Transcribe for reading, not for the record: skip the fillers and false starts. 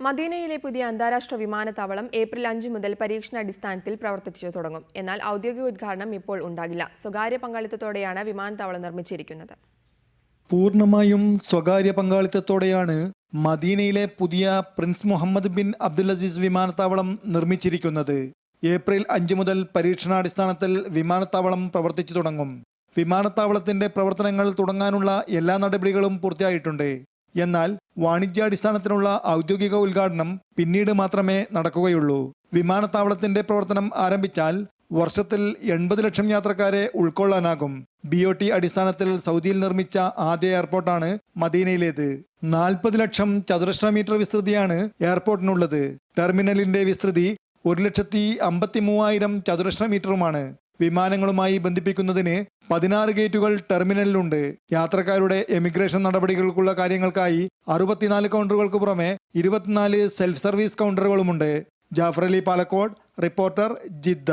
മദീനയിലെ പുതിയ അന്താരാഷ്ട്ര വിമാനത്താവളം ഏപ്രിൽ 5 മുതൽ പരീക്ഷണാടിസ്ഥാനത്തിൽ പ്രവർത്തിച്ചു തുടങ്ങും. എന്നാൽ ഔദ്യോഗിക ഉദ്ഘാടനം ഇപ്പോൾ ഉണ്ടാകില്ല. സ്വകാര്യ പങ്കാളിത്തത്തോടെയാണ് വിമാനത്താവളം നിർമ്മിച്ചിരിക്കുന്നത്. പൂർണ്ണമായും സ്വകാര്യ പങ്കാളിത്തത്തോടെയാണ് മദീനയിലെ പുതിയ prince Muhammad bin Abdul Aziz വിമാനത്താവളം നിർമ്മിച്ചിരിക്കുന്നത്. ഏപ്രിൽ 5 മുതൽ പരീക്ഷണാടിസ്ഥാനത്തിൽ വിമാനത്താവളം പ്രവർത്തിച്ചു തുടങ്ങും. വിമാനത്താവളത്തിന്റെ പ്രവർത്തനങ്ങൾ തുടങ്ങാനുള്ള എല്ലാ നടപടികളും പൂർത്തിയായിട്ടുണ്ട്. എന്നാൽ വാണിജ്യാടിസ്ഥാനത്തിനുള്ള ഔദ്യോഗിക ഉദ്ഘാടനം പിന്നീട് മാത്രമേ നടക്കുകയുള്ളൂ. വിമാനത്താവളത്തിന്റെ പ്രവർത്തനം ആരംഭിച്ചാൽ വർഷത്തിൽ 80 ലക്ഷം യാത്രക്കാരെ ഉൾക്കൊള്ളാനാകും. BOT അടിസ്ഥാനത്തിൽ സൗദിയിൽ നിർമ്മിച്ച ആദ്യ എയർപോർട്ടാണ് മദീനയിലേത്. 40 ലക്ഷം ചതുരശ്ര മീറ്റർ വിസ്തൃതിയാണ് എയർപോർട്ടിനുള്ളത്. ടെർമിനലിന്റെ വിസ്തൃതി 1,53,000 ചതുരശ്ര മീറ്ററുമാണ്. വിമാനങ്ങളുമായി ബന്ധിപ്പിക്കുന്നതിന് 16 ഗേറ്റുകൾ ടെർമിനലിലുണ്ട്. യാത്രക്കാരുടെ എമിഗ്രേഷൻ നടപടികൾക്കുള്ള കാര്യങ്ങൾക്കായി 64 കൗണ്ടറുകൾക്ക് പുറമെ 24 സെൽഫ് സർവീസ് കൗണ്ടറുകളുമുണ്ട്. Jafar Ali Palakkode, reporter, Jeddah.